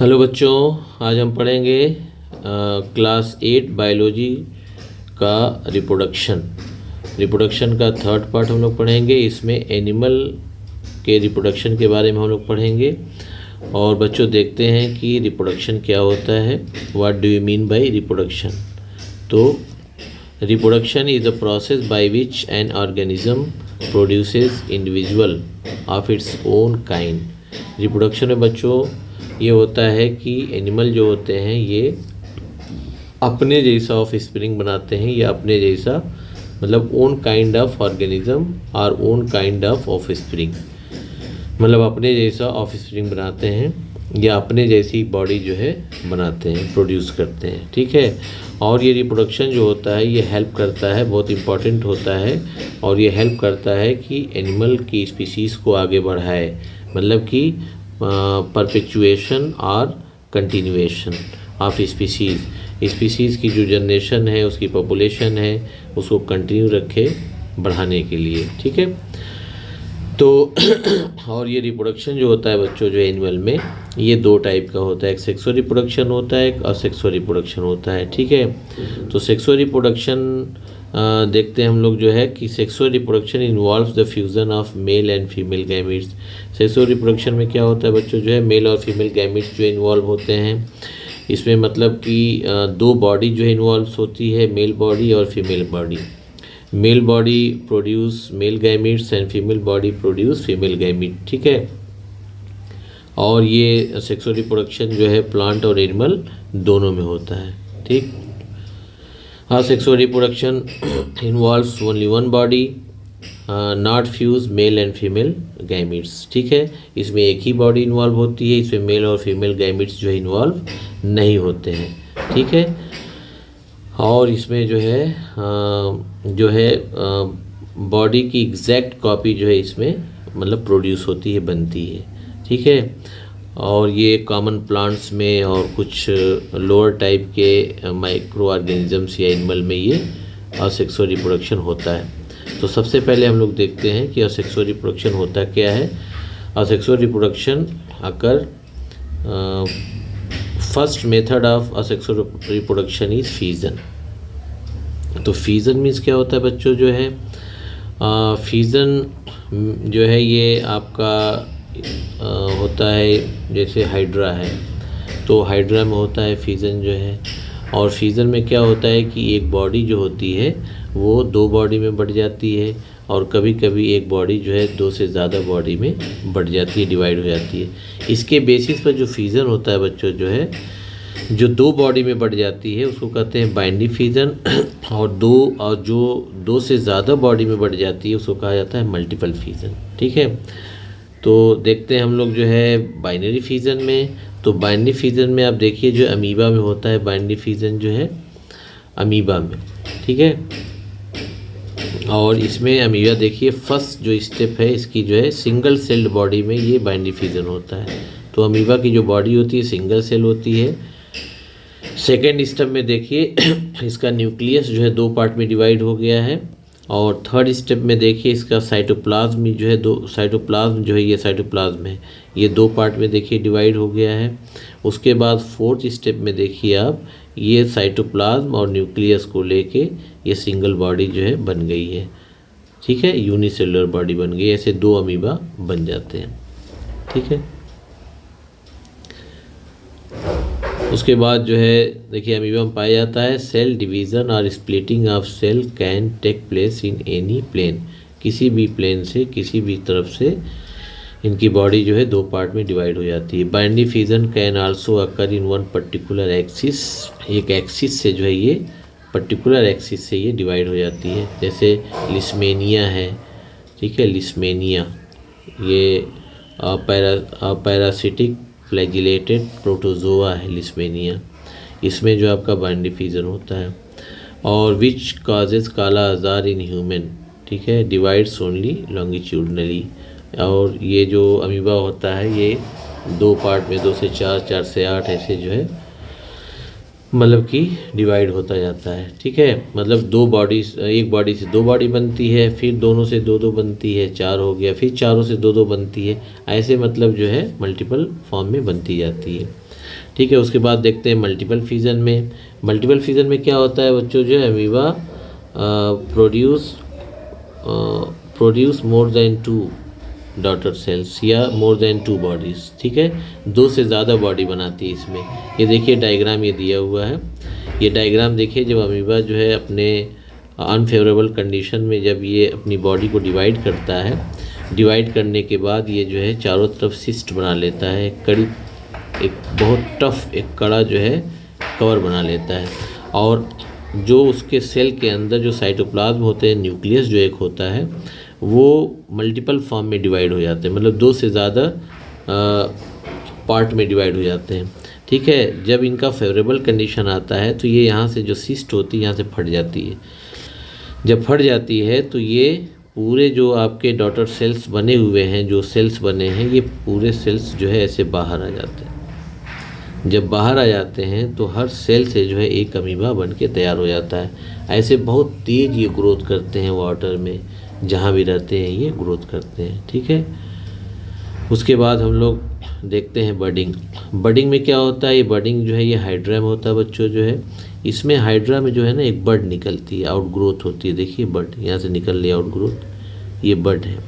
Hello बच्चों, आज हम पढ़ेंगे क्लास 8 बायोलॉजी का रिप्रोडक्शन का थर्ड पार्ट हम लोग पढ़ेंगे। इसमें एनिमल के रिप्रोडक्शन के बारे में हम लोग पढ़ेंगे। और बच्चों देखते हैं कि रिप्रोडक्शन क्या होता है। What do you mean by reproduction? तो reproduction is a process by which an organism produces individual of its own kind. Reproduction में बच्चों ये होता है कि एनिमल जो होते हैं ये अपने जैसा ऑफ स्प्रिंग बनाते हैं या अपने जैसा मतलब ओन काइंड ऑफ ऑर्गेनिज्म और ओन काइंड ऑफ स्प्रिंग, मतलब अपने जैसा ऑफ स्प्रिंग बनाते हैं या अपने जैसी बॉडी जो है बनाते हैं, प्रोड्यूस करते हैं। ठीक है। और ये रिप्रोडक्शन जो होता है ये हेल्प करता है, बहुत इम्पॉर्टेंट होता है। और ये हेल्प करता है कि एनिमल की स्पीसीज़ को आगे बढ़ाए, मतलब कि परपेचुएशन और कंटिन्यूएशन ऑफ स्पीसीज़ की जो जनरेशन है, उसकी पॉपुलेशन है, उसको कंटिन्यू रखे बढ़ाने के लिए। ठीक है। तो और ये रिप्रोडक्शन जो होता है बच्चों जो एनिमल में ये दो टाइप का होता है, एक सेक्सुअल रिप्रोडक्शन होता है, एक असेक्सुअल रिप्रोडक्शन होता है। ठीक है। तो सेक्सुअल रिप्रोडक्शन देखते हैं हम लोग जो है कि sexual reproduction involves the fusion of male and female gametes. Sexual reproduction में क्या होता है बच्चों जो है मेल और फीमेल गैमीट्स जो इन्वॉल्व होते हैं। इसमें मतलब कि दो बॉडी जो इन्वॉल्व होती है, मेल बॉडी और female body. Male body produce male gametes and female body produce female gamete. ठीक है। और ये सेक्सुअल रिप्रोडक्शन जो है प्लांट और एनिमल दोनों में होता है। ठीक। हाँ, sexual reproduction involves only one body, not fuse male and female gametes. ठीक है। इसमें एक ही बॉडी इन्वॉल्व होती है, इसमें मेल और फीमेल गैमीट्स जो है इन्वॉल्व नहीं होते हैं। ठीक है। और इसमें जो है बॉडी की एग्जैक्ट कॉपी जो है इसमें मतलब प्रोड्यूस होती है, बनती है। ठीक है। और ये कॉमन प्लांट्स में और कुछ लोअर टाइप के माइक्रो ऑर्गेनिजम्स या एनिमल में ये असेक्सुअल रिप्रोडक्शन होता है। तो सबसे पहले हम लोग देखते हैं कि असेक्सुअल रिप्रोडक्शन होता क्या है। Asexual reproduction occur first method of asexual reproduction is fission. तो फीजन मीन्स क्या होता है बच्चों जो है फीजन जो है ये आपका होता है जैसे हाइड्रा है, तो हाइड्रा में होता है फीजन जो है। और फीजन में क्या होता है कि एक बॉडी जो होती है वो दो बॉडी में बढ़ जाती है, और कभी कभी एक बॉडी जो है दो से ज़्यादा बॉडी में बढ़ जाती है, डिवाइड हो जाती है। इसके बेसिस पर जो फीजन होता है बच्चों जो है जो दो बॉडी में बढ़ जाती है उसको कहते हैं बाइनरी फीजन, और जो दो से ज़्यादा बॉडी में बढ़ जाती है उसको कहा जाता है मल्टीपल फीजन। ठीक है। तो देखते हैं हम लोग जो है बाइनरी फीजन में। तो बाइनरी फीजन में आप देखिए जो अमीबा में होता है बाइनरी फीजन जो है अमीबा में। ठीक है। और इसमें अमीबा देखिए फर्स्ट जो स्टेप है इसकी जो है सिंगल सेल्ड बॉडी में ये बाइनरी फीजन होता है। तो अमीबा की जो बॉडी होती है सिंगल सेल होती है। सेकेंड स्टेप में देखिए इसका न्यूक्लियस जो है दो पार्ट में डिवाइड हो गया है। और थर्ड स्टेप में देखिए इसका साइटोप्लाज्म जो है साइटोप्लाज्म जो है ये साइटोप्लाज्म है, ये दो पार्ट में देखिए डिवाइड हो गया है। उसके बाद फोर्थ स्टेप में देखिए आप ये साइटोप्लाज्म और न्यूक्लियस को लेके ये सिंगल बॉडी जो है बन गई है। ठीक है। यूनिसेलुलर बॉडी बन गई। ऐसे दो अमीबा बन जाते हैं। ठीक है। उसके बाद जो है देखिए अमीबा में पाया जाता है सेल डिवीज़न और splitting of cell can take place in any plane. किसी भी प्लेन से किसी भी तरफ से इनकी बॉडी जो है दो पार्ट में डिवाइड हो जाती है। Binary fission can also occur in one particular axis. एक एक्सिस से जो है ये पर्टिकुलर एक्सिस से ये डिवाइड हो जाती है। जैसे लिस्मेनिया है। ठीक है। लिस्मेनिया ये पैरासिटिक फ्लैजिलेटेड प्रोटोजोआ है लिस्मेनिया। इसमें जो आपका बाइनरी फीजन होता है। और विच काजेज काला आजार इन ह्यूमन। ठीक है। Divides only longitudinally. और ये जो अमीबा होता है ये दो पार्ट में 2 से 4, 4 से 8 ऐसे जो है मतलब कि डिवाइड होता जाता है। ठीक है। मतलब दो बॉडी, एक बॉडी से दो बॉडी बनती है, फिर दोनों से दो दो बनती है, 4 हो गया, फिर चारों से दो दो बनती है। ऐसे मतलब जो है मल्टीपल फॉर्म में बनती जाती है। ठीक है। उसके बाद देखते हैं मल्टीपल फिजन में। मल्टीपल फिजन में क्या होता है बच्चों, जो है amoeba produce more than 2 daughter cells या मोर देन 2 बॉडीज़। ठीक है, 2 से ज़्यादा बॉडी बनाती है इसमें। ये देखिए डायग्राम ये दिया हुआ है, ये डायग्राम देखिए। जब अमीबा जो है अपने अनफेवरेबल कंडीशन में जब ये अपनी बॉडी को डिवाइड करता है, डिवाइड करने के बाद ये जो है चारों तरफ सिस्ट बना लेता है, एक बहुत टफ एक कड़ा जो है कवर बना लेता है। और जो उसके सेल के अंदर जो साइटोप्लाज्म होते हैं, न्यूक्लियस जो एक होता है, वो मल्टीपल फॉर्म में डिवाइड हो जाते हैं, मतलब 2 से ज़्यादा पार्ट में डिवाइड हो जाते हैं। ठीक है, जब इनका फेवरेबल कंडीशन आता है तो ये यहाँ से जो सिस्ट होती है यहाँ से फट जाती है। जब फट जाती है तो ये पूरे जो आपके डॉटर सेल्स बने हुए हैं, जो सेल्स बने हैं, ये पूरे सेल्स जो है ऐसे बाहर आ जाते हैं। जब बाहर आ जाते हैं तो हर सेल से जो है एक अमीबा बन के तैयार हो जाता है। ऐसे बहुत तेज़ ये ग्रोथ करते हैं, वाटर में जहाँ भी रहते हैं ये ग्रोथ करते हैं। ठीक है, उसके बाद हम लोग देखते हैं बडिंग। बडिंग में क्या होता है, ये बडिंग जो है ये हाइड्रा में होता है बच्चों। जो है इसमें हाइड्रा में जो है ना एक बड निकलती है, आउट ग्रोथ होती है। देखिए बड यहाँ से निकल लिया आउट ग्रोथ, ये बड है।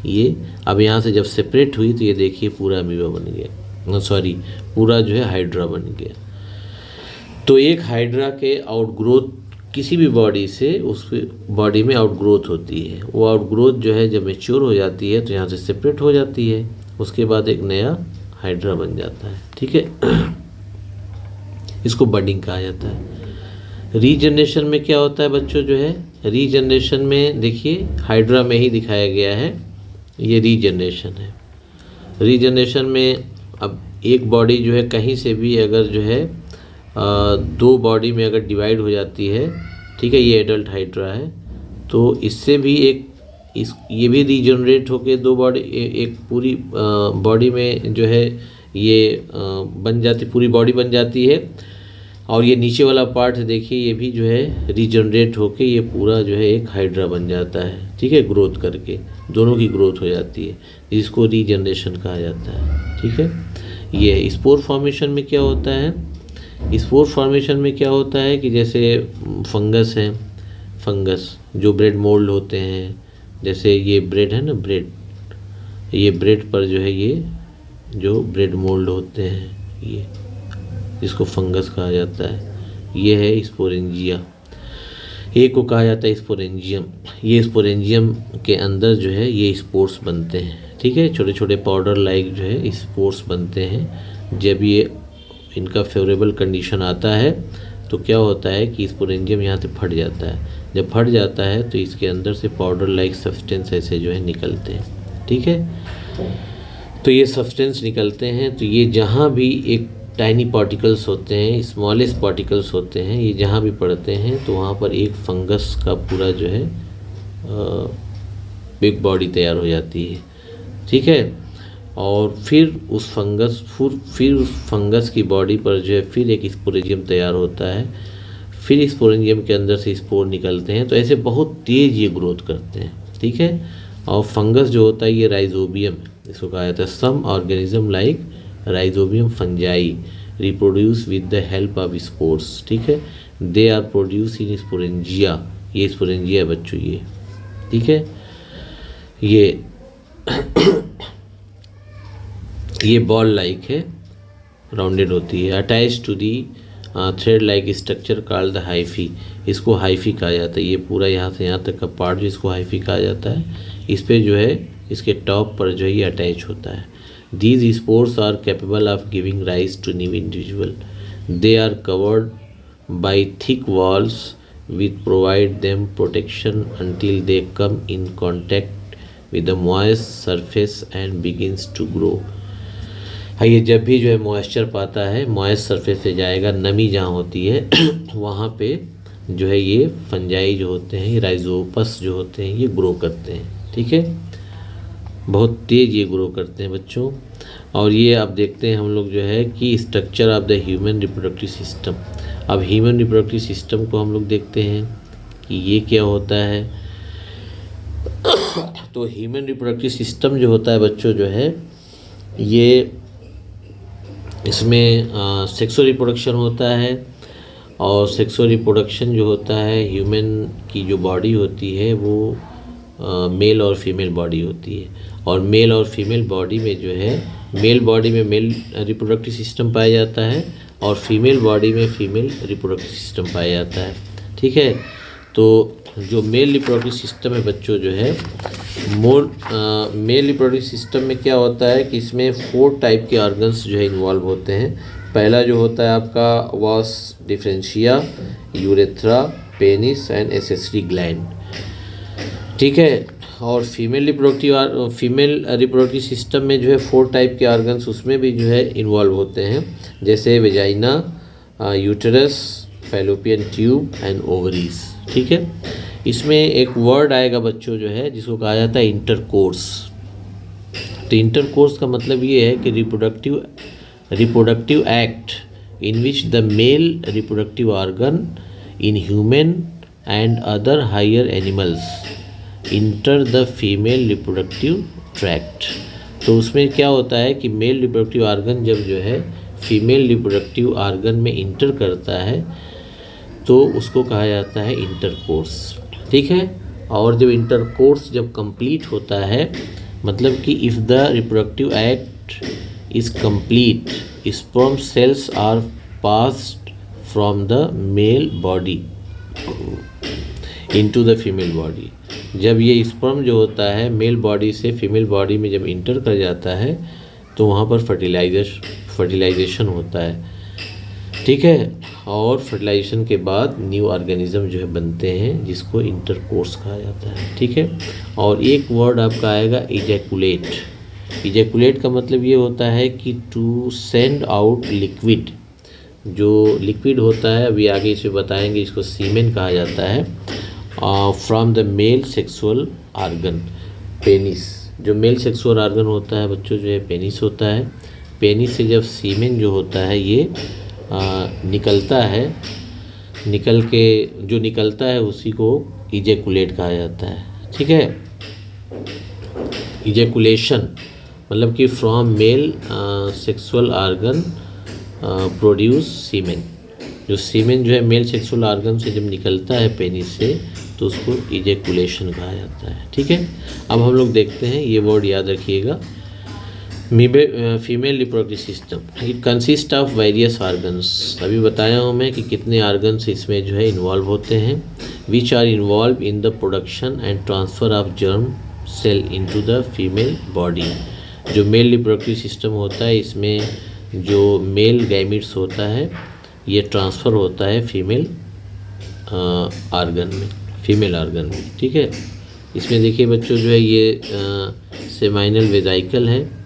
ये अब यहाँ से जब सेपरेट हुई तो ये देखिए पूरा अमीबा बन गया, सॉरी पूरा जो है हाइड्रा बन गया। तो एक हाइड्रा के आउटग्रोथ किसी भी बॉडी से उस बॉडी में आउटग्रोथ होती है। वो आउटग्रोथ जो है जब मैच्योर हो जाती है तो यहाँ से सेपरेट हो जाती है, उसके बाद एक नया हाइड्रा बन जाता है। ठीक है, इसको बडिंग कहा जाता है। रीजनरेशन में क्या होता है बच्चों, जो है रीजनरेशन में देखिए हाइड्रा में ही दिखाया गया है, ये रीजनरेशन है। रीजनरेशन में अब एक बॉडी जो है कहीं से भी अगर जो है 2 बॉडी में अगर डिवाइड हो जाती है, ठीक है, ये एडल्ट हाइड्रा है, तो इससे भी ये भी रीजनरेट होके 2 बॉडी एक पूरी बॉडी में जो है ये बन जाती, पूरी बॉडी बन जाती है। और ये नीचे वाला पार्ट देखिए, ये भी जो है रीजनरेट होके ये पूरा जो है एक हाइड्रा बन जाता है। ठीक है, ग्रोथ करके दोनों की ग्रोथ हो जाती है, जिसको रीजनरेशन कहा जाता है। ठीक है, ये स्पोर फॉर्मेशन में क्या होता है, स्पोर फॉर्मेशन में क्या होता है कि जैसे फंगस है, फंगस जो ब्रेड मोल्ड होते हैं, जैसे ये ब्रेड है ना, ब्रेड, ये ब्रेड पर जो है ये जो ब्रेड मोल्ड होते हैं, ये इसको फंगस कहा जाता है। ये है स्पोरेंजिया, एक को कहा जाता है स्पोरेंजियम। ये स्पोरेंजियम के अंदर जो है ये स्पोर्स बनते हैं। ठीक है, छोटे छोटे पाउडर लाइक जो है स्पोर्स बनते हैं। जब ये इनका फेवरेबल कंडीशन आता है तो क्या होता है कि स्पोरेंजियम यहाँ से फट जाता है। जब फट जाता है तो इसके अंदर से पाउडर लाइक सब्सटेंस ऐसे जो है निकलते हैं। ठीक है, तो ये सब्सटेंस निकलते हैं, तो ये जहाँ भी एक टाइनी पार्टिकल्स होते हैं, स्मॉलेस्ट पार्टिकल्स होते हैं, ये जहाँ भी पड़ते हैं तो वहाँ पर एक फंगस का पूरा जो है बिग बॉडी तैयार हो जाती है। ठीक है, और फिर उस फंगस की बॉडी पर जो है फिर एक स्पोरेंजियम तैयार होता है। फिर स्पोरेंजियम के अंदर से स्पोर निकलते हैं, तो ऐसे बहुत तेज़ ये ग्रोथ करते हैं। ठीक है, और फंगस जो होता है ये राइजोबियम, इसको कहा जाता है। Some organism like rhizobium fungi reproduce with the help of spores. ठीक है, they are produce in sporangia, ये स्पोरेंजिया है बच्चों ये। ठीक है, ये बॉल लाइक है, राउंडेड होती है, attach to the thread like structure called the hyphae, इसको हाइफी कहा जाता है। ये पूरा यहाँ से यहाँ तक का पार्ट जो इसको हाइफी कहा जाता है, इस पे जो है इसके टॉप पर जो है ये अटैच होता है। These spores are capable of giving rise to new individual. They are covered by thick walls which provide them protection until they come in contact with the moist surface and begins to grow. ये जब भी जो है moisture पाता है, moist surface से जाएगा, नमी जहाँ होती है वहाँ पे जो है ये फंजाई जो होते हैं, ये राइजोपस जो होते हैं, ये ग्रो करते हैं। ठीक है, बहुत तेज़ ये ग्रो करते हैं बच्चों। और ये आप देखते हैं हम लोग जो है कि structure of the human reproductive system. अब ह्यूमन रिप्रोडक्टिव सिस्टम को हम लोग देखते हैं कि ये क्या होता है। तो ह्यूमन रिप्रोडक्टिव सिस्टम जो होता है बच्चों जो है, ये इसमें सेक्सुअल रिप्रोडक्शन होता है, और सेक्सुअल रिप्रोडक्शन जो होता है ह्यूमन की जो बॉडी होती है वो मेल और फीमेल बॉडी होती है, और मेल और फीमेल बॉडी में जो है मेल बॉडी में मेल रिप्रोडक्टिव सिस्टम पाया जाता है और फीमेल बॉडी में फीमेल रिप्रोडक्टिव सिस्टम पाया जाता है। ठीक है, तो जो मेल रिप्रोडक्टिव सिस्टम है बच्चों जो है मेल रिप्रोडक्टिव सिस्टम में क्या होता है कि इसमें 4 टाइप के ऑर्गन्स जो है इन्वॉल्व होते हैं। पहला जो होता है आपका वास differentia, urethra, penis and accessory gland. ठीक है, और फीमेल रिप्रोडक्टिव सिस्टम में जो है 4 टाइप के ऑर्गन्स उसमें भी जो है इन्वॉल्व होते हैं, जैसे vagina, uterus, fallopian tube and ovaries. ठीक है, इसमें एक वर्ड आएगा बच्चों जो है जिसको कहा जाता है इंटरकोर्स। तो इंटरकोर्स का मतलब ये है कि reproductive act in which the male reproductive organ in human and other higher animals enter the female reproductive tract. तो उसमें क्या होता है कि मेल रिप्रोडक्टिव ऑर्गन जब जो है फीमेल रिप्रोडक्टिव ऑर्गन में इंटर करता है तो उसको कहा जाता है इंटरकोर्स। ठीक है, और जब इंटरकोर्स जब कंप्लीट होता है मतलब कि if the reproductive act is complete, sperm cells are passed from the male body into the female body. जब ये स्पर्म जो होता है मेल बॉडी से फीमेल बॉडी में जब इंटर कर जाता है तो वहाँ पर फर्टिलाइजेशन होता है। ठीक है, और फर्टिलाइजेशन के बाद न्यू ऑर्गेनिज्म जो है बनते हैं जिसको इंटरकोर्स कहा जाता है। ठीक है, और एक वर्ड आपका आएगा इजैकुलेट। इजैकुलेट का मतलब ये होता है कि टू सेंड आउट लिक्विड। जो लिक्विड होता है अभी आगे इसे बताएंगे, इसको सीमेन कहा जाता है, from the male sexual organ penis. जो मेल सेक्सुअल ऑर्गन होता है बच्चों जो है पेनिस होता है। पेनिस से जब सीमेन जो होता है ये निकलता है, जो निकलता है उसी को इजैकुलेट कहा जाता है। ठीक है, इजैकुलेशन मतलब कि from male sexual organ produce semen. जो सीमेन जो है मेल सेक्सुअल ऑर्गन से जब निकलता है पेनिस से तो उसको इजैकुलेशन कहा जाता है। ठीक है, अब हम लोग देखते हैं, ये वर्ड याद रखिएगा। Female reproductive system it consist of various organs. अभी बताया हूँ मैं कि कितने ऑर्गन्स इसमें जो है इन्वॉल्व होते हैं, which are involve in the production and transfer of germ cell into the female body. जो मेल रिप्रोडक्टिव सिस्टम होता है इसमें जो मेल गैमिट्स होता है ये ट्रांसफ़र होता है फीमेल ऑर्गन में। ठीक है, इसमें देखिए बच्चों जो है ये सेमाइनल वेजाइकल है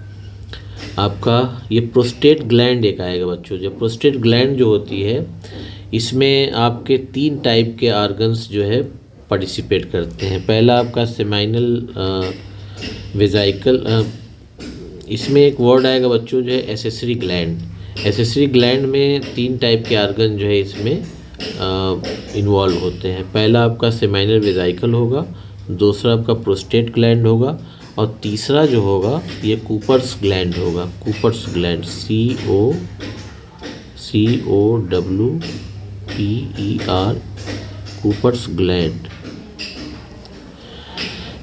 आपका। ये प्रोस्टेट ग्लैंड एक आएगा बच्चों। जब प्रोस्टेट ग्लैंड जो होती है इसमें आपके 3 टाइप के ऑर्गन्स जो है पार्टिसिपेट करते हैं। पहला आपका सेमाइनल वेजाइकल, इसमें एक वर्ड आएगा बच्चों जो है एसेसरी ग्लैंड। एसेसरी ग्लैंड में 3 टाइप के ऑर्गन जो है इसमें इन्वॉल्व होते हैं। पहला आपका सेमाइनल वेजाइकल होगा, दूसरा आपका प्रोस्टेट ग्लैंड होगा, और तीसरा जो होगा ये कूपर्स ग्लैंड होगा। Cowper's gland COWPER Cowper's gland.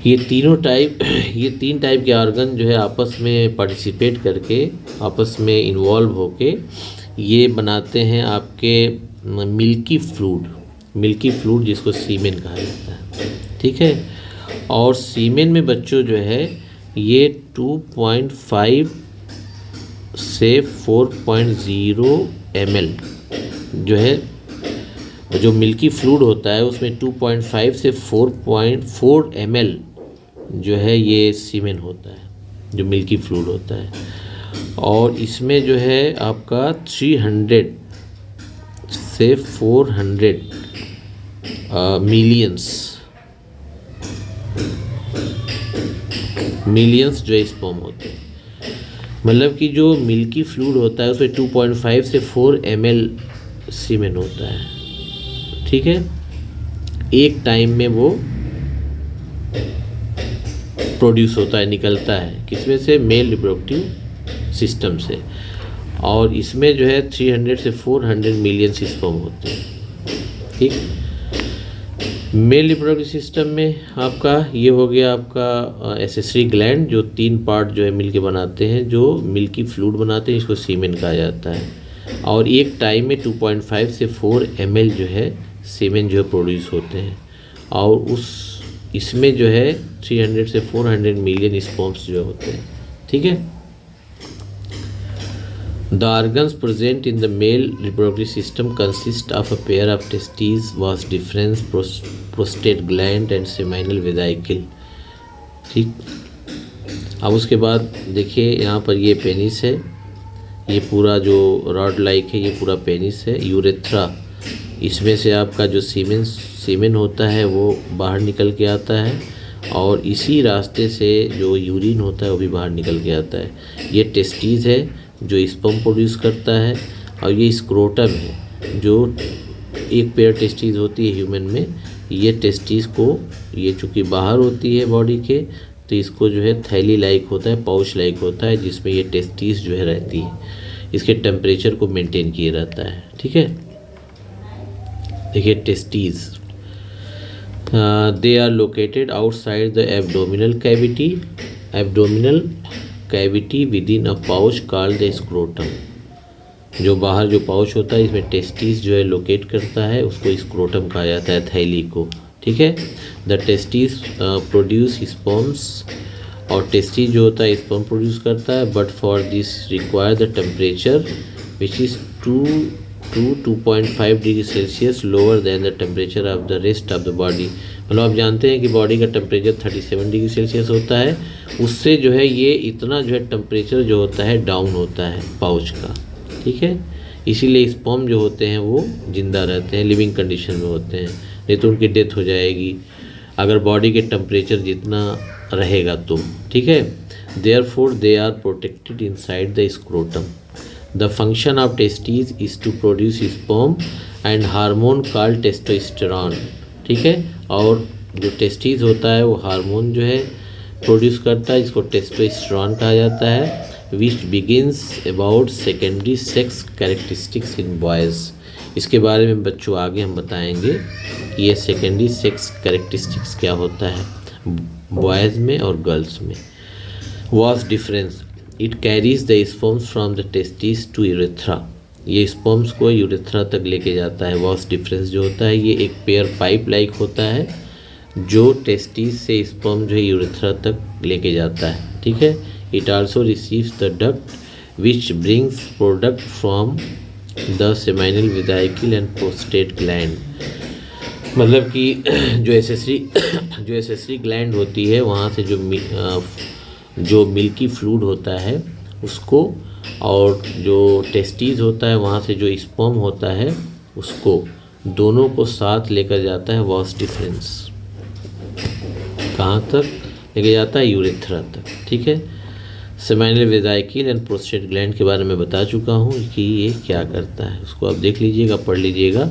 ये 3 टाइप के ऑर्गन जो है आपस में पार्टिसिपेट करके आपस में इन्वॉल्व होके ये बनाते हैं आपके मिल्की फ्लूइड जिसको सीमेन कहा जाता है। ठीक है, और सीमेन में बच्चों जो है ये 2.5 से 4.0 ml जो है, जो मिल्की फ्लूइड होता है उसमें 2.5 से 4.4 ml जो है ये सीमेन होता है, जो मिल्की फ्लूइड होता है। और इसमें जो है आपका 300 से 400 मिलियंस जो है स्पर्म होते हैं। मतलब कि जो मिल्की फ्लूइड होता है उसमें 2.5 से 4 ml सीमेन होता है। ठीक है, एक टाइम में वो प्रोड्यूस होता है, निकलता है किसमें से, मेल रिप्रोडक्टिव सिस्टम से। और इसमें जो है 300 से 400 मिलियन स्पर्म होते हैं। ठीक, मेल रिप्रोडक्टिव सिस्टम में आपका ये हो गया आपका एसेसरी ग्लैंड, जो 3 पार्ट जो है मिलके बनाते हैं, जो मिल्की फ्लूइड बनाते हैं, इसको सीमेन कहा जाता है। और एक टाइम में 2.5 से 4 ml जो है सीमेन जो है प्रोड्यूस होते हैं, और इसमें जो है 300 से 400 मिलियन स्पर्म्स जो होते हैं। ठीक है, The organs present in the male reproductive system consist of a pair of testes, vas deferens, prostate gland and seminal vesicle। ठीक, अब उसके बाद देखिए यहाँ पर ये पेनिस है, ये पूरा जो रॉड लाइक है ये पूरा पेनिस है। यूरेथ्रा, इसमें से आपका जो सीमेन होता है वो बाहर निकल के आता है, और इसी रास्ते से जो यूरिन होता है वो भी बाहर निकल के आता है। ये टेस्टीज है जो स्पर्म प्रोड्यूस करता है, और ये स्क्रोटम है जो एक पेयर टेस्टीज होती है ह्यूमन में। ये टेस्टीज को, ये चूँकि बाहर होती है बॉडी के, तो इसको जो है थैली लाइक होता है, पाउच लाइक होता है, जिसमें ये टेस्टीज जो है रहती है। इसके टेम्परेचर को मेंटेन किए रहता है। ठीक है, देखिए testes, they are located outside the abdominal cavity within a pouch called the scrotum. जो बाहर जो पाउच होता है इसमें टेस्टीज जो है लोकेट करता है, उसको स्क्रोटम कहा जाता है, थैली को। ठीक है, द टेस्टीज प्रोड्यूस स्पर्म्स, और टेस्टीज जो होता है स्पर्म प्रोड्यूस करता है, but for this require the temperature which is 2.5 degree Celsius lower than the temperature of the rest of the body. मतलब आप जानते हैं कि बॉडी का टेम्परेचर 37 डिग्री सेल्सियस होता है, उससे जो है ये इतना जो है टेम्परेचर जो होता है डाउन होता है पाउच का। ठीक है, इसीलिए स्पर्म जो होते हैं वो जिंदा रहते हैं, लिविंग कंडीशन में होते हैं, नहीं तो उनकी डेथ हो जाएगी अगर बॉडी के टेम्परेचर जितना रहेगा तो। ठीक है, therefore they are protected inside the scrotum. The function of testes is to produce sperm and hormone called testosterone. ठीक है, और जो टेस्टीज होता है वो हार्मोन जो है प्रोड्यूस करता है, इसको टेस्टोस्टेरोन कहा जाता है, which begins about secondary sex characteristics in boys. इसके बारे में बच्चों आगे हम बताएंगे कि ये सेकेंडरी सेक्स कैरेक्टरिस्टिक्स क्या होता है बॉयज़ में और गर्ल्स में। Vas deferens, it carries the sperms from the testis to urethra. ये स्पर्म्स को यूरेथ्रा तक लेके जाता है। वास डिफरेंस जो होता है ये एक पेयर पाइप लाइक होता है जो टेस्टिस से स्पर्म जो है यूरेथ्रा तक लेके जाता है। ठीक है, it also receives the duct which brings product from the seminal vesicle and prostate gland. मतलब कि जो एसेसरी ग्लैंड होती है वहाँ से जो मिल्की फ्लूइड होता है उसको, और जो टेस्टीज होता है वहाँ से जो स्पर्म होता है उसको, दोनों को साथ लेकर जाता है वास डिफरेंस। कहाँ तक लेके जाता है? यूरेथ्रा तक। ठीक है, seminal vesicle and prostate gland के बारे में बता चुका हूँ कि ये क्या करता है, उसको आप देख लीजिएगा, पढ़ लीजिएगा,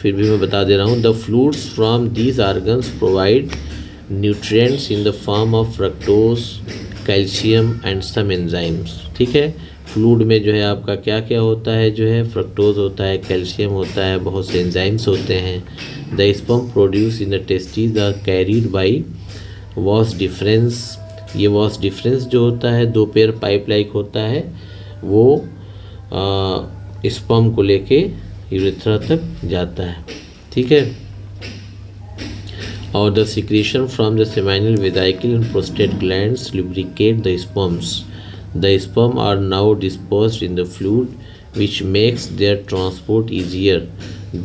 फिर भी मैं बता दे रहा हूँ। The fluids from these organs provide nutrients in the form of fructose, calcium and some enzymes. ठीक है, फ्लूइड में जो है आपका क्या क्या होता है, जो है फ्रक्टोज होता है, कैल्शियम होता है, बहुत से एंजाइम्स होते हैं। The sperm produce in the testes are carried by vas deferens. ये वास डिफरेंस जो होता है, दो पेयर पाइप लाइक होता है, वो स्पर्म को लेके यूरेथ्रा तक जाता है। ठीक है, और the secretion from the seminal vesicle and prostate glands lubricate the sperms. The sperm are now dispersed in the fluid which makes their transport easier.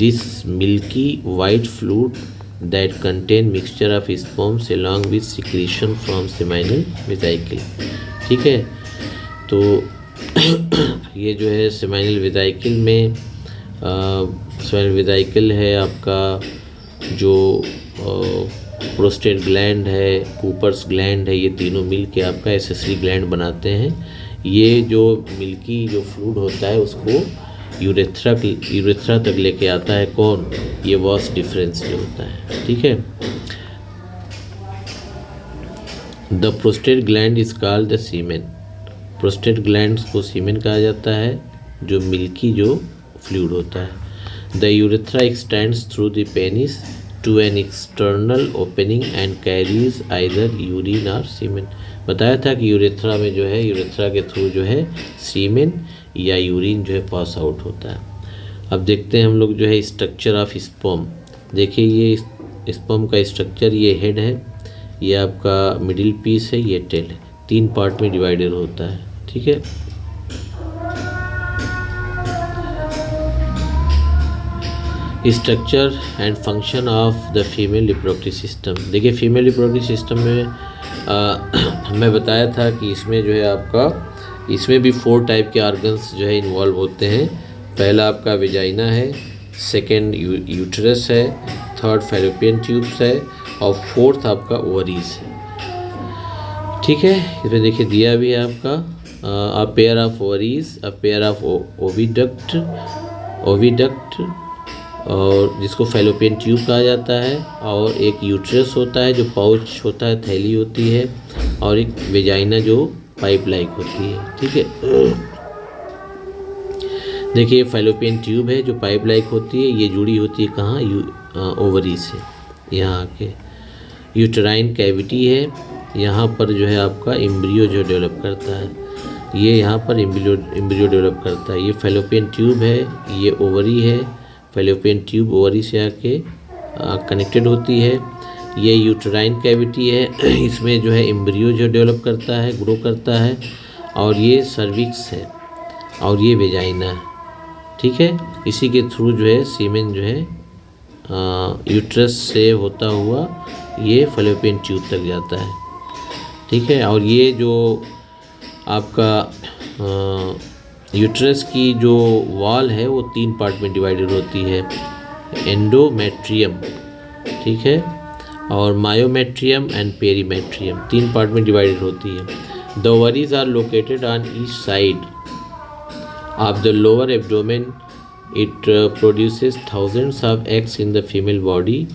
This milky white fluid that contain mixture of sperms along with secretion from seminal vesicle. ठीक है, तो ये जो है seminal vesicle में seminal vesicle है आपका, जो प्रोस्टेट ग्लैंड है, कूपर्स ग्लैंड है, ये तीनों मिल के आपका एसेसरी ग्लैंड बनाते हैं। ये जो मिल्की जो फ्लूइड होता है उसको यूरेथ्रा तक लेके आता है। कौन? ये वास डिफरेंस जो होता है। ठीक है, the prostate gland is called the semen. Prostate glands को सीमेन कहा जाता है। जो मिल्की जो फ्लूइड होता है। The urethra extends through the penis to an external opening and carries either urine और सीमेन। बताया था कि यूरेथ्रा में जो है, यूरेथ्रा के थ्रू जो है सीमेन या यूरिन जो है पास आउट होता है। अब देखते हैं हम लोग जो है स्ट्रक्चर ऑफ स्पर्म। देखिए ये स्पर्म का स्ट्रक्चर, ये हेड है, ये आपका मिडिल पीस है, ये टेल है, 3 पार्ट में डिवाइडेड होता है। ठीक है, structure and function of the female reproductive system. देखिए फीमेल रिप्रोडक्टिव सिस्टम में मैं बताया था कि इसमें जो है आपका, इसमें भी 4 टाइप के ऑर्गन्स जो है इन्वॉल्व होते हैं। पहला आपका वेजाइना है, सेकेंड यूट्रस है, थर्ड फैलोपियन ट्यूब्स है और फोर्थ आपका ओवरीज है। ठीक है, इसमें देखिए दिया भी है आपका a pair of ovaries, a pair of oviduct और जिसको फैलोपियन ट्यूब कहा जाता है, और एक यूट्रस होता है जो पाउच होता है, थैली होती है, और एक वेजाइना जो पाइप लाइक होती है। ठीक है, देखिए फैलोपियन ट्यूब है जो पाइप लाइक होती है, ये जुड़ी होती है कहाँ, ओवरी से, यहाँ आके। यूटेराइन कैविटी है, यहाँ पर जो है आपका एम्ब्रियो जो डेवलप करता है, ये यहाँ पर एम्ब्रियो डेवलप करता है। ये फैलोपियन ट्यूब है, ये ओवरी है, फैलोपियन ट्यूब ओवरी से आके कनेक्टेड होती है। ये यूटेराइन कैविटी है, इसमें जो है एम्ब्रियो जो डेवलप करता है, ग्रो करता है, और ये सर्विक्स है, और ये वेजाइना है। ठीक है, इसी के थ्रू जो है सीमेन जो है यूट्रस से होता हुआ ये फैलोपियन ट्यूब तक जाता है। ठीक है, और ये जो आपका यूट्रस की जो वॉल है वो 3 पार्ट में डिवाइडेड होती है, एंडोमेट्रियम, ठीक है, और मायोमेट्रियम एंड पेरीमेट्रियम, 3 पार्ट में डिवाइडेड होती है। The ovaries are located on each side of the lower abdomen. It produces thousands of eggs in the female body.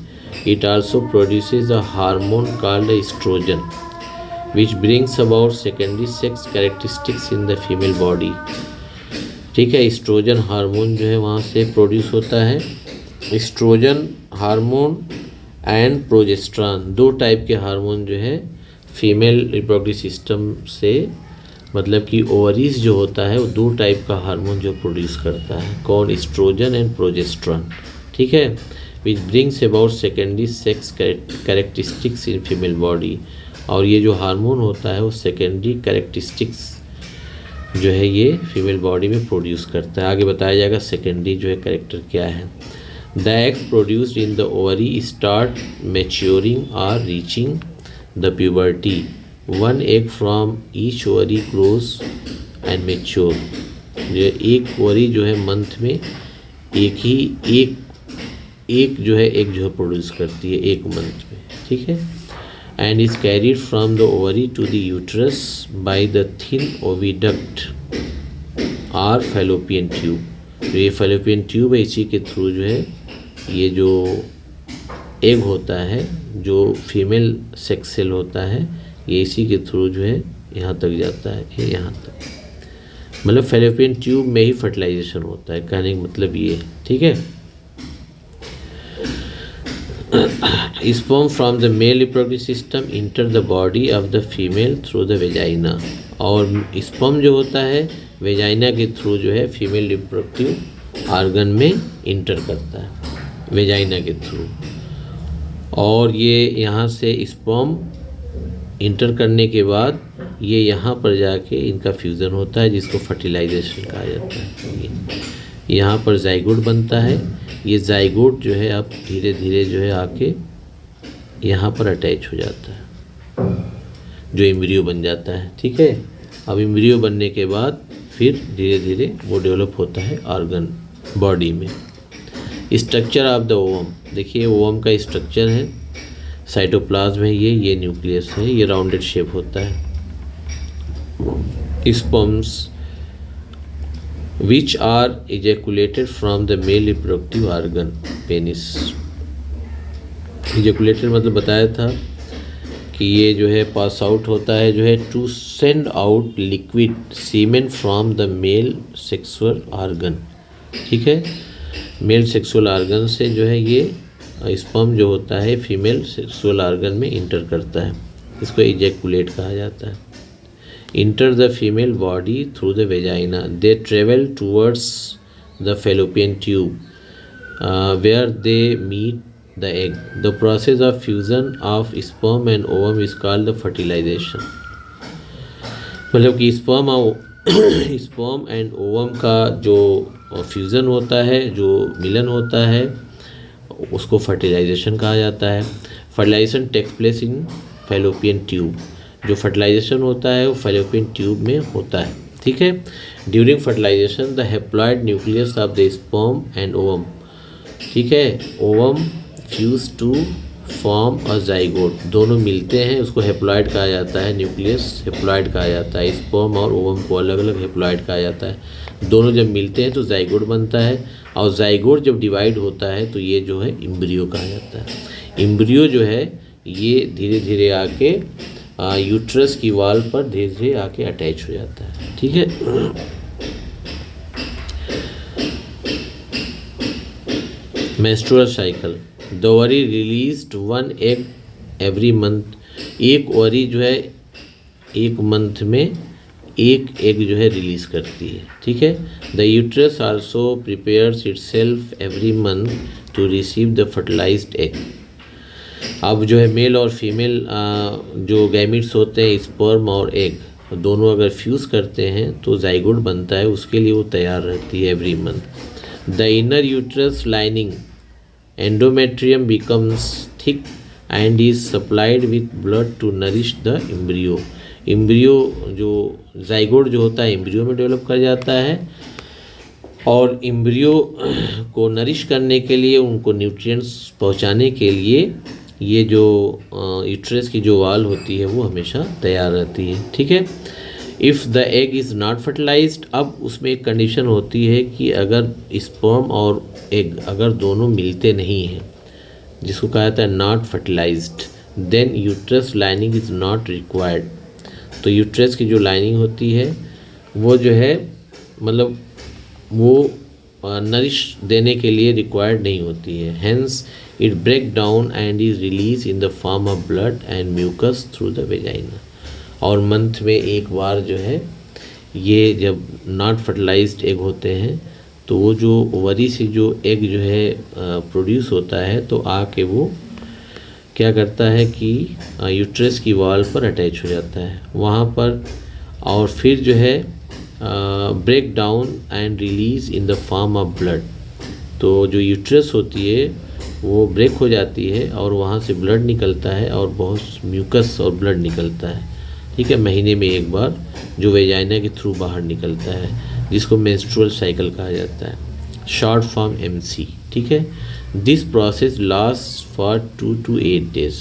It also produces a hormone called estrogen, which brings about secondary sex characteristics in the female body. ठीक है, oestrogen hormone जो है वहाँ से produce होता है। Oestrogen hormone and progesterone, 2 type के hormone जो है फीमेल रिप्रोडक्टिव सिस्टम से, मतलब कि ओवरीज जो होता है वो 2 टाइप का हार्मोन जो प्रोड्यूस करता है, कौन, एस्ट्रोजन एंड प्रोजेस्ट्रॉन। ठीक है, which brings about secondary sex characteristics in female body, और ये जो हार्मोन होता है वो सेकेंडरी कैरेक्टरिस्टिक्स जो है ये फीमेल बॉडी में प्रोड्यूस करता है। आगे बताया जाएगा सेकेंडरी जो है कैरेक्टर क्या है। The eggs produced in the ovary start maturing और reaching the puberty. 1 egg from each ovary grows and mature। जो एक ओवरी जो है मंथ में एक जो है एग जो है प्रोड्यूस करती है एक मंथ में। ठीक है, and is carried from the ovary to the uterus by the thin oviduct और फैलोपियन ट्यूब। तो ये फैलोपियन ट्यूब है, इसी के थ्रू जो है ये जो एग होता है, जो फीमेल सेक्स सेल होता है, ये इसी के थ्रू जो है यहाँ तक जाता है, ये यहाँ तक, मतलब फैलोपियन ट्यूब में ही फर्टिलाइजेशन होता है, कहने का मतलब ये। ठीक है, sperm from the male reproductive system enter the body of the female through the vagina, और स्पर्म जो होता है वेजाइना के थ्रू जो है फीमेल रिप्रोडक्टिव ऑर्गन में इंटर करता है, वेजाइना के थ्रू, और ये यहाँ से स्पर्म इंटर करने के बाद ये यहाँ पर जाके इनका फ्यूज़न होता है, जिसको फर्टिलाइजेशन कहा जाता है। यहाँ पर जाइगोट बनता है, ये जाइगोट जो है अब धीरे धीरे जो है आके यहाँ पर अटैच हो जाता है, जो एम्ब्रियो बन जाता है। ठीक है, अब एम्ब्रियो बनने के बाद फिर धीरे धीरे वो डेवलप होता है ऑर्गन बॉडी में। स्ट्रक्चर ऑफ द ओवम, देखिए ओवम का स्ट्रक्चर है, साइटोप्लाज्म है, ये न्यूक्लियस है, ये राउंडेड शेप होता है। Sperms which are ejaculated from the male reproductive organ penis. Ejaculated मतलब बताया था कि ये जो है पास आउट होता है जो है to send out liquid semen from the male sexual organ. ठीक है, मेल सेक्सुअल आर्गन से जो है ये स्पर्म जो होता है फीमेल सेक्सुअल आर्गन में इंटर करता है, इसको इजैकुलेट कहा जाता है। Enter the female body through the vagina, they travel towards the fallopian tube where they meet the egg. The process of fusion of sperm and ovum is called the fertilization। मतलब कि sperm and ovum का जो fusion होता है, जो मिलन होता है, उसको फर्टिलाइजेशन कहा जाता है। Fertilisation takes place in fallopian tube, जो फर्टिलाइजेशन होता है वो फैलोपियन ट्यूब में होता है। ठीक है, during fertilisation the haploid nucleus of the sperm and ovum, ठीक है, ओवम फ्यूज टू फॉर्म और जाइगोट, दोनों मिलते हैं, उसको हेप्लॉइड कहा जाता है, न्यूक्लियस हेप्लॉइड कहा जाता है। स्पर्म और ओवम को अलग अलग हेप्लॉइड कहा जाता है। दोनों जब मिलते हैं तो जाइगोट बनता है, और जाइगोट जब डिवाइड होता है तो ये जो है एम्ब्रियो कहा जाता है। एम्ब्रियो जो है ये धीरे धीरे आके यूट्रस की वॉल पर धीरे धीरे आके अटैच हो जाता है। ठीक है, menstrual cycle, the ovary released one egg every month, एक ओवरी जो है एक मंथ में एक एग जो है रिलीज करती है। ठीक है, the uterus also prepares itself every month to receive the fertilised egg. अब जो है मेल और फीमेल जो गैमिट्स होते हैं, स्पर्म और एग, दोनों अगर फ्यूज़ करते हैं तो जाइगोट बनता है, उसके लिए वो तैयार रहती है every month. The inner uterus lining endometrium becomes thick and is supplied with blood to nourish the embryo। Embryo जो जाइगोट जो होता है एम्ब्रियो में डेवलप कर जाता है, और एम्ब्रियो को नरिश करने के लिए, उनको न्यूट्रिएंट्स पहुंचाने के लिए ये जो यूट्रस की जो वाल होती है वो हमेशा तैयार रहती है। ठीक है, if the egg is not fertilised, अब उसमें एक कंडीशन होती है कि अगर स्पर्म और एग अगर दोनों मिलते नहीं हैं, जिसको कहा जाता है not fertilised, then uterus lining is not required. तो यूट्रस की जो लाइनिंग होती है वो जो है मतलब वो नरिश देने के लिए रिक्वायर्ड नहीं होती है। Hence it break down and is release in the form of blood and mucus through the vagina. और मंथ में एक बार जो है ये जब नॉट फर्टिलाइज्ड एग होते हैं तो वो जो ओवरी से जो एग जो है प्रोड्यूस होता है, तो आके वो क्या करता है कि यूट्रस की वॉल पर अटैच हो जाता है वहाँ पर, और फिर जो है break down and release in the form of blood. तो जो यूट्रस होती है वो ब्रेक हो जाती है और वहाँ से ब्लड निकलता है और बहुत म्यूकस और ब्लड निकलता है। ठीक है, महीने में एक बार जो वेजाइना के थ्रू बाहर निकलता है, जिसको मेंस्ट्रुअल साइकिल कहा जाता है, शॉर्ट फॉर्म MC। ठीक है, this process last for 2 to 8 days,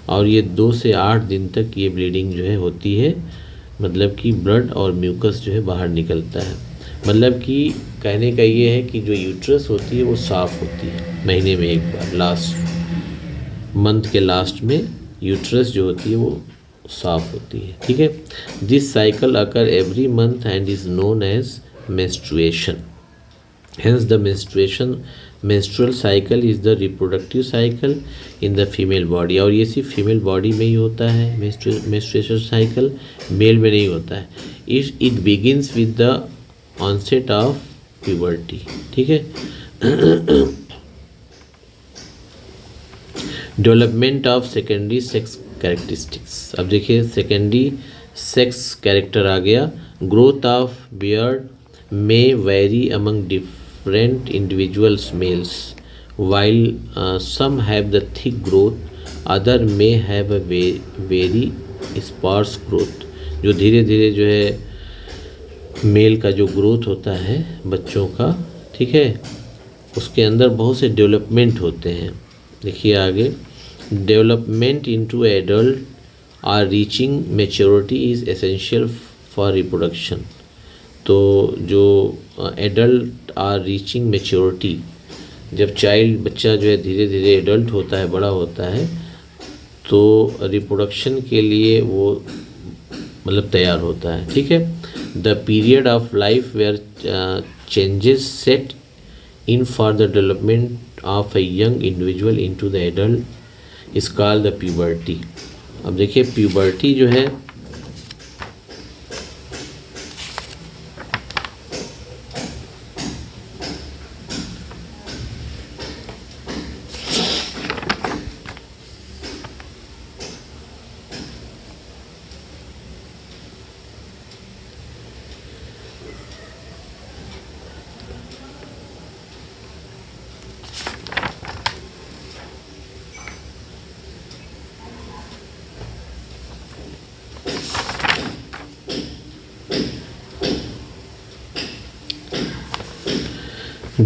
और ये 2 से 8 दिन तक ये ब्लीडिंग जो है होती है, मतलब कि ब्लड और म्यूकस जो है बाहर निकलता है। मतलब कि कहने का ये है कि जो यूट्रस होती है वो साफ़ होती है महीने में एक बार, लास्ट मंथ के लास्ट में यूट्रस जो होती है वो साफ होती है। ठीक है, this cycle occur every month and is known as menstruation. Hence the menstrual cycle is the reproductive cycle in the female body, और ये सिर्फ फीमेल बॉडी में ही होता है। मेंस्ट्रुएशन साइकिल मेल में नहीं होता है। It begins with the onset of puberty. ठीक है, development of secondary sex characteristics. अब देखिए सेकेंडरी सेक्स कैरेक्टर आ गया। Growth of beard may vary among different individuals males, while some have the thick growth, other may have a very sparse growth. जो धीरे धीरे जो है मेल का जो ग्रोथ होता है बच्चों का, ठीक है, उसके अंदर बहुत से डेवलपमेंट होते हैं। देखिए आगे, development into adult are reaching maturity is essential for reproduction. तो जो एडल्ट आर रीचिंग मैच्योरिटी, जब चाइल्ड बच्चा जो है धीरे धीरे एडल्ट होता है, बड़ा होता है, तो रिप्रोडक्शन के लिए वो मतलब तैयार होता है। ठीक है, the period of life where changes set in for the development of a young individual into the adult is called the puberty. अब देखिए प्यूबर्टी जो है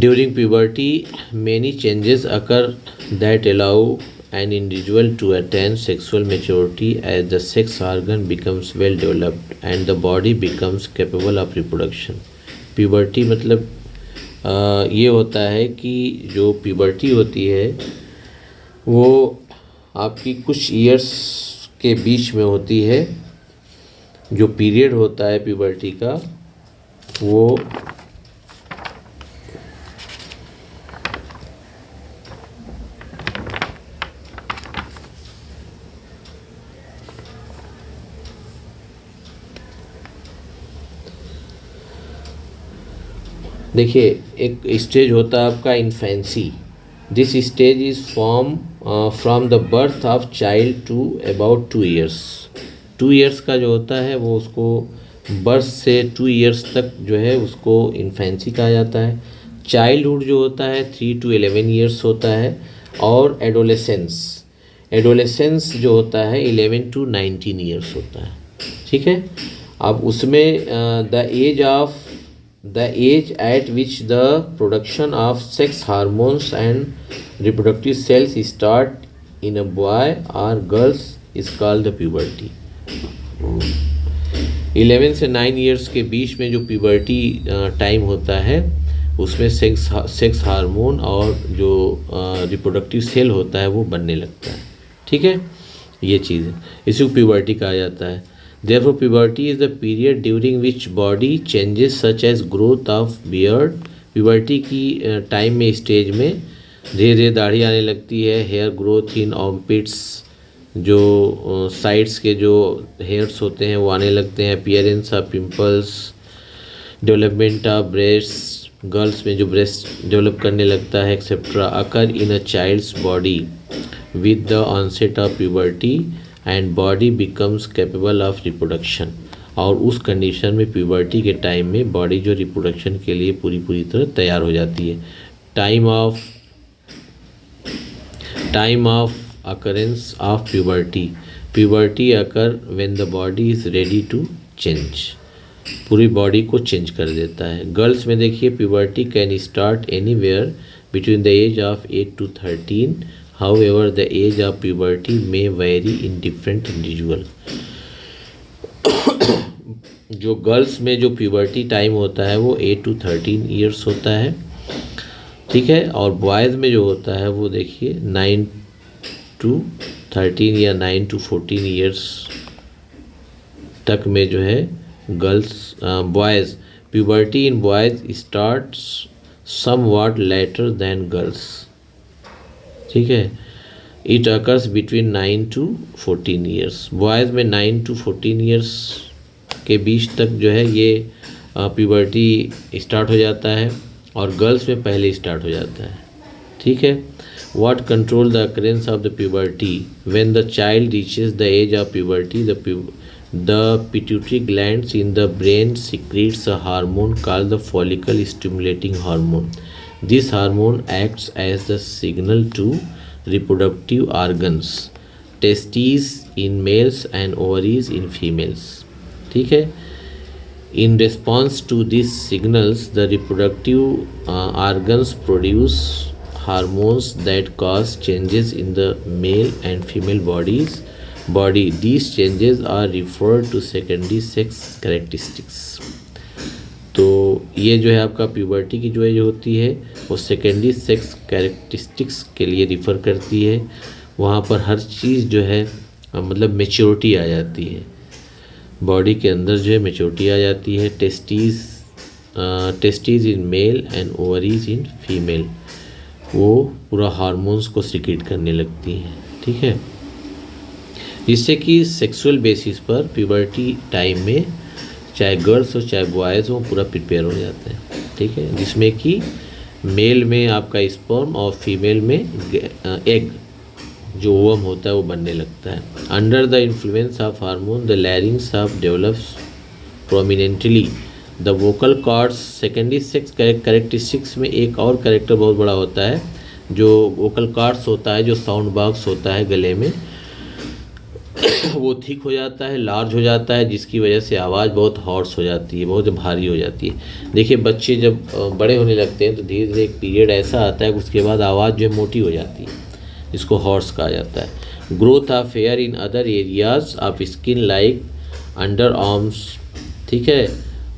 During puberty, many changes occur that allow an individual to attain sexual maturity as the sex organ becomes well developed and the body becomes capable of reproduction. Puberty मतलब ये होता है कि जो puberty होती है वो आपकी कुछ ईयर्स के बीच में होती है। जो पीरियड होता है puberty का वो देखिए एक स्टेज होता है आपका infancy. This stage is from the birth of child to about 2 years. 2 years का जो होता है वो उसको बर्थ से 2 ईयर्स तक जो है उसको इन्फेंसी कहा जाता है। चाइल्डहुड जो होता है 3 to 11 ईयर्स होता है। और एडोलेसेंस जो होता है 11 to 19 ईयर्स होता है। ठीक है, अब उसमें the age at which the production of sex hormones and reproductive cells start in a boy or girls is called the puberty. 11 से 9 ईयर्स के बीच में जो प्यूबर्टी टाइम होता है उसमें सेक्स हार्मोन और जो रिप्रोडक्टिव सेल होता है वो बनने लगता है। ठीक है, ये चीज़ है, इसी को प्यूबर्टी कहा जाता है। Therefore, puberty is the period during which body changes such as growth of beard. Puberty की टाइम में स्टेज में धीरे धीरे दाढ़ी आने लगती है, हेयर ग्रोथ इन आर्मपिट्स, जो साइड्स के जो हेयर्स होते हैं वो आने लगते हैं, appearance of pimples, development of breast, girls में जो ब्रेस्ट डेवलप करने लगता है etcetera, occur in a child's body with the onset of puberty and body becomes capable of reproduction. और उस कंडीशन में प्यूबर्टी के टाइम में बॉडी जो रिप्रोडक्शन के लिए पूरी तरह तैयार हो जाती है। Time of occurrence of puberty occur when the body is ready to change, पूरी बॉडी को चेंज कर देता है। गर्ल्स में देखिए puberty can start anywhere between the age of 8 to 13. However, the age of puberty may vary in different individual. जो girls में जो प्यूबर्टी टाइम होता है वो 8 to 13 ईयर्स होता है। ठीक है, और बॉयज़ में जो होता है वो देखिए 9 to 13 या 9 to 14 ईयर्स तक में जो है girls boys puberty in boys starts somewhat later than girls. ठीक है, it occurs between 9 to 14 years. Boys में 9 to 14 ईयर्स के बीच तक जो है ये प्यूबर्टी स्टार्ट हो जाता है और गर्ल्स में पहले स्टार्ट हो जाता है। ठीक है, what control the occurrence of the puberty when the child reaches the age of puberty the pituitary glands in the brain secretes a hormone called the follicle stimulating hormone. This hormone acts as the signal to reproductive organs, testes in males and ovaries in females. ठीक है, in response to these signals, the reproductive organs produce hormones that cause changes in the male and female body. These changes are referred to secondary sex characteristics. तो ये जो है आपका puberty की जो होती है वो सेकेंडरी सेक्स कैरेक्टरिस्टिक्स के लिए रिफ़र करती है। वहाँ पर हर चीज़ जो है मतलब मेच्योरिटी आ जाती है, बॉडी के अंदर जो है मेच्योरिटी आ जाती है। Testes in male and ovaries in female, वो पूरा हार्मोन्स को सिक्रीट करने लगती हैं, ठीक है। जिससे कि सेक्सुअल बेसिस पर प्यूबर्टी टाइम में चाहे गर्ल्स हो चाहे बॉयज़ हो पूरा प्रिपेयर हो जाते हैं, ठीक है। जिसमें कि मेल में आपका स्पर्म और फीमेल में एग जो ओवम होता है वो बनने लगता है। Under the influence of hormone the larynx of develops prominently the vocal cords. Secondary sex characteristics में एक और कैरेक्टर बहुत बड़ा होता है, जो वोकल कॉर्ड्स होता है, जो साउंड बॉक्स होता है गले में, वो थिक हो जाता है, लार्ज हो जाता है, जिसकी वजह से आवाज़ बहुत हॉर्स हो जाती है, बहुत भारी हो जाती है। देखिए बच्चे जब बड़े होने लगते हैं तो धीरे धीरे एक पीरियड ऐसा आता है उसके बाद आवाज़ जो है मोटी हो जाती है, जिसको हॉर्स कहा जाता है। Growth of hair in other areas of skin like under arms, ठीक है,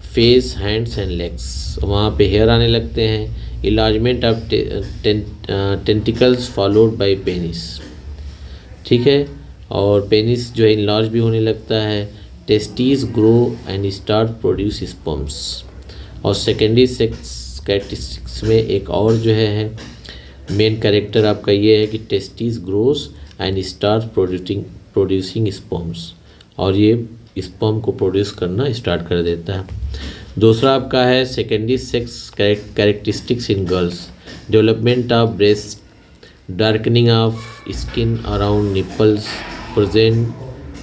फेस, हैंड्स एंड लेग्स, वहाँ पे हेयर आने लगते हैं। Enlargement of tentacles followed by penis, ठीक है, और पेनिस जो है इनलार्ज भी होने लगता है। Testes grow and start produce sperms. और सेकेंडरी सेक्स कैरेक्टरिस्टिक्स में एक और जो है मेन कैरेक्टर आपका ये है कि testes grows and start producing sperms, और ये स्पर्म को प्रोड्यूस करना स्टार्ट कर देता है। दूसरा आपका है secondary sex characteristics in girls. Development of breast, darkening of skin around nipples present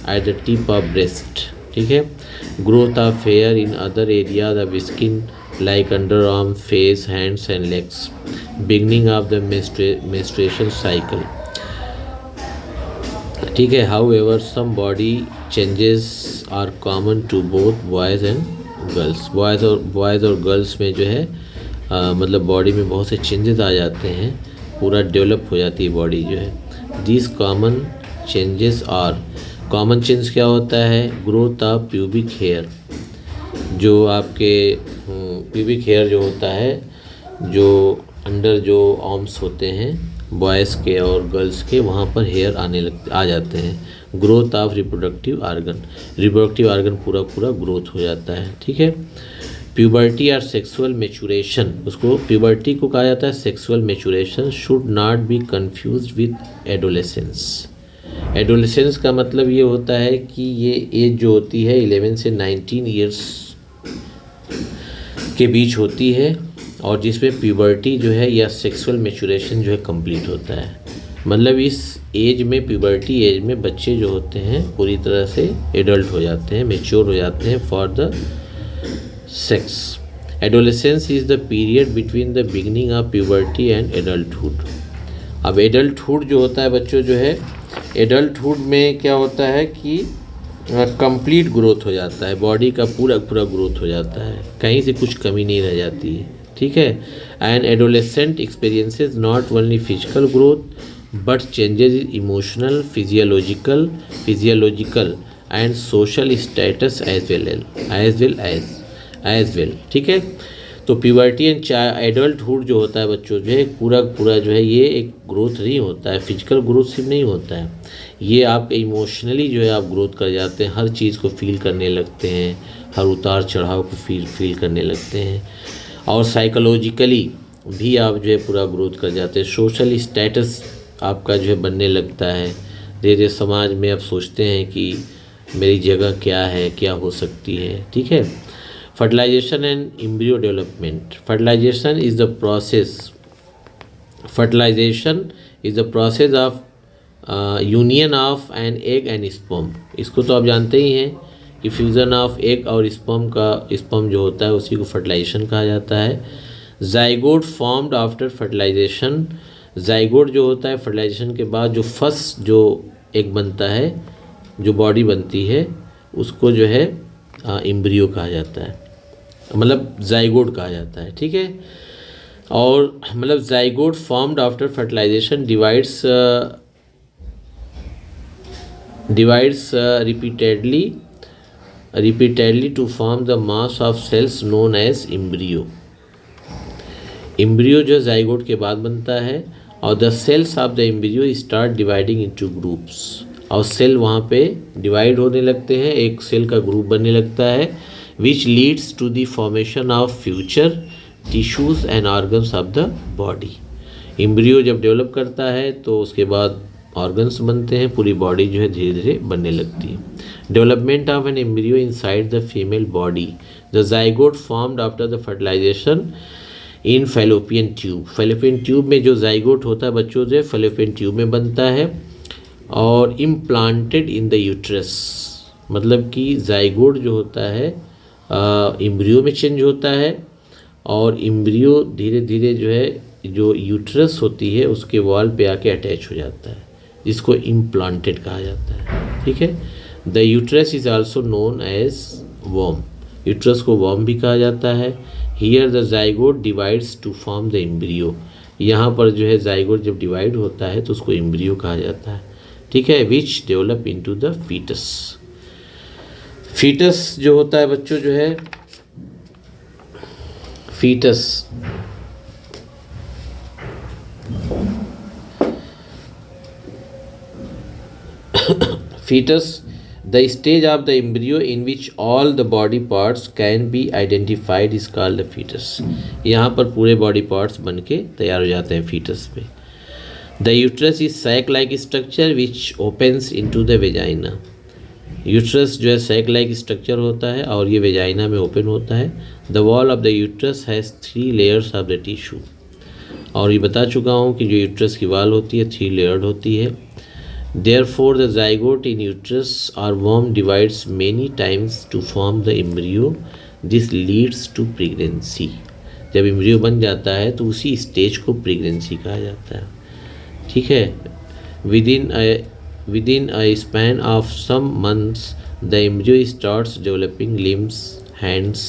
at the tip of breast, ठीक है। Growth of hair in other areas of skin like underarm, face, hands and legs. Beginning of the menstruation cycle, ठीक है। However some body changes are common to both boys and girls. Boys और girls में जो है मतलब body में बहुत से चेंजेस आ जाते हैं, पूरा डेवलप हो जाती है बॉडी जो है। This common changes are, common change क्या होता है? ग्रोथ ऑफ प्यूबिक हेयर, जो आपके प्यूबिक हेयर जो होता है, जो अंडर जो आर्म्स होते हैं बॉयज़ के और गर्ल्स के, वहाँ पर हेयर आ जाते हैं। ग्रोथ ऑफ रिप्रोडक्टिव आर्गन पूरा ग्रोथ हो जाता है, ठीक है। प्यूबर्टी और सेक्सुअल मैच्योरेशन, उसको प्यूबर्टी को कहा जाता है sexual maturation, should not be confused with adolescence. Adolescence का मतलब ये होता है कि ये एज जो होती है 11 से 19 ईयर्स के बीच होती है, और जिसमें प्यूबर्टी जो है या सेक्सुअल मैच्योरेशन जो है कंप्लीट होता है। मतलब इस एज में, प्यूबर्टी एज में बच्चे जो होते हैं पूरी तरह से एडल्ट हो जाते हैं, मैच्योर हो जाते हैं for the sex. Adolescence is the period between the beginning of puberty and adulthood. अब एडल्टहुड जो होता है बच्चों जो है, एडल्टहुड में क्या होता है कि कंप्लीट ग्रोथ हो जाता है, बॉडी का पूरा ग्रोथ हो जाता है, कहीं से कुछ कमी नहीं रह जाती है, ठीक है। And adolescent experiences not only physical growth but changes in emotional, physiological and social status as well, ठीक है। तो प्यूबर्टी एंड एडल्टहुड जो होता है बच्चों जो है पूरा जो है ये एक ग्रोथ नहीं होता है, फिजिकल ग्रोथ सिर्फ नहीं होता है, ये आप इमोशनली जो है आप ग्रोथ कर जाते हैं, हर चीज़ को फील करने लगते हैं, हर उतार चढ़ाव को फील करने लगते हैं, और साइकोलॉजिकली भी आप जो है पूरा ग्रोथ कर जाते हैं। सोशल स्टेटस आपका जो है बनने लगता है, धीरे धीरे समाज में आप सोचते हैं कि मेरी जगह क्या है, क्या हो सकती है, ठीक है। Fertilisation and embryo development. Fertilisation is the process of union of an egg and sperm. इसको तो आप जानते ही हैं कि फ्यूज़न ऑफ एग और स्पर्म जो होता है उसी को फर्टिलाइजेशन कहा जाता है। Zygote formed after fertilisation. Zygote जो होता है फर्टिलाइजेशन के बाद जो फर्स्ट जो एग बनता है, जो बॉडी बनती है, उसको जो है एम्ब्रियो कहा जाता है, मतलब जाइगोट कहा जाता है, ठीक है। और मतलब zygote formed after fertilisation divides repeatedly to form the mass of cells known as embryo। Embryo जो जाइगोट के बाद बनता है और the cells of the embryo start dividing into groups, और सेल वहाँ पे डिवाइड होने लगते हैं, एक सेल का ग्रुप बनने लगता है, which leads to the formation of future tissues and organs of the body. Embryo जब डेवलप करता है तो उसके बाद ऑर्गन्स बनते हैं, पूरी बॉडी जो है धीरे धीरे बनने लगती है। Development of an embryo inside the female body, the zygote formed after the fertilization in fallopian tube. Fallopian tube में जो जाइगोट होता है बच्चों जो फैलोपियन ट्यूब में बनता है, और इम्प्लांटेड इन द यूट्रस, मतलब कि जाइगोट जो होता है एम्ब्रियो में चेंज होता है, और एम्ब्रियो धीरे धीरे जो है जो यूट्रस होती है उसके वॉल पे आके अटैच हो जाता है, जिसको इम्प्लांटेड कहा जाता है। ठीक है, the uterus is also known as वॉर्म, यूट्रस को वॉर्म भी कहा जाता है। Here the zygote divides to form the embryo, यहाँ पर जो है जाइगोट जब डिवाइड होता है तो उसको एम्ब्रियो कहा जाता है। ठीक है, which develop into the fetus. Fetus जो होता है बच्चों जो है fetus fetus, the stage of the embryo in which all the body parts can be identified is called the fetus। यहाँ पर पूरे बॉडी पार्ट्स बन के तैयार हो जाते हैं फीटस पे। The uterus is sac-like structure which opens into the vagina। Uterus जो है सैक लाइक स्ट्रक्चर होता है और ये वेजाइना में ओपन होता है। The wall of the uterus has 3 layers of the tissue, और ये बता चुका हूँ कि जो यूट्रस की वॉल होती है 3 लेयर्ड होती है। Therefore, the zygote in uterus or womb divides many times to form the embryo. This leads to pregnancy। जब एम्ब्रियो बन जाता है तो उसी स्टेज को प्रेगनेंसी कहा जाता है। ठीक है, within a span of some months, the embryo starts developing limbs, hands,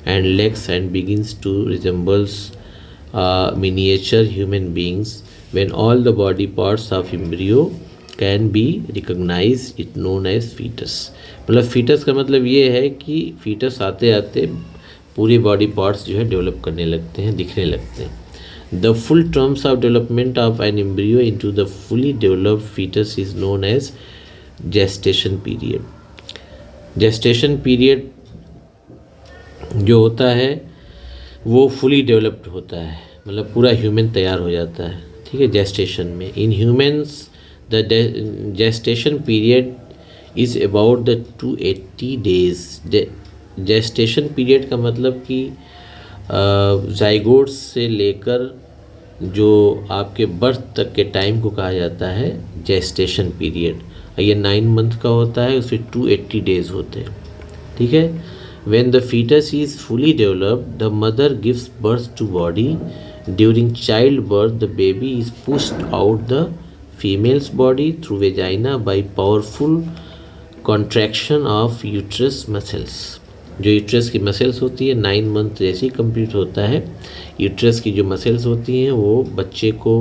and legs and begins to resemble miniature human beings. When all the body parts of embryo can be recognise it known as fetus. मतलब fetus का मतलब ये है कि foetus आते आते पूरी body parts जो है डेवलप करने लगते हैं, दिखने लगते हैं। The full terms of development of an embryo into the fully developed fetus is known as gestation period. Gestation period जो होता है वो फुली डेवलप्ड होता है, मतलब पूरा ह्यूमन तैयार हो जाता है। ठीक है, जेस्टेशन में in humans the gestation period is about the 280 days। gestation period का मतलब कि जाइगोट से लेकर जो आपके बर्थ तक के टाइम को कहा जाता है gestation period। ये 9 मंथ का होता है, उसमें 280 डेज होते हैं। ठीक है, when the fetus is fully developed, the mother gives birth to body। during childbirth, the baby is pushed out the female's body through vagina by powerful contraction of uterus muscles। जो uterus की muscles होती है 9 month जैसे ही complete होता है, uterus की जो muscles होती हैं वो बच्चे को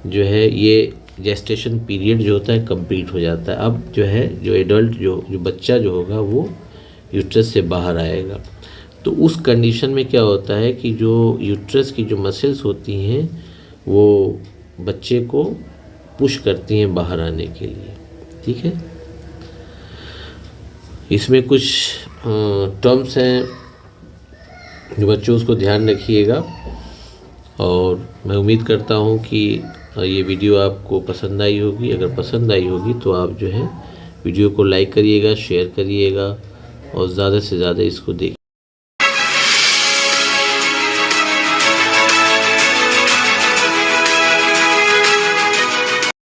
जो है ये जेस्टेशन पीरियड जो होता है कंप्लीट हो जाता है। अब जो है जो एडल्ट जो बच्चा जो होगा वो यूट्रस से बाहर आएगा। तो उस कंडीशन में क्या होता है कि जो यूट्रस की जो मसल्स होती हैं वो बच्चे को पुश करती हैं बाहर आने के लिए। ठीक है, इसमें कुछ टर्म्स हैं जो बच्चों उसको ध्यान रखिएगा, और मैं उम्मीद करता हूँ कि ये वीडियो आपको पसंद आई होगी। अगर पसंद आई होगी तो आप जो है वीडियो को लाइक करिएगा, शेयर करिएगा और ज़्यादा से ज़्यादा इसको देखिए।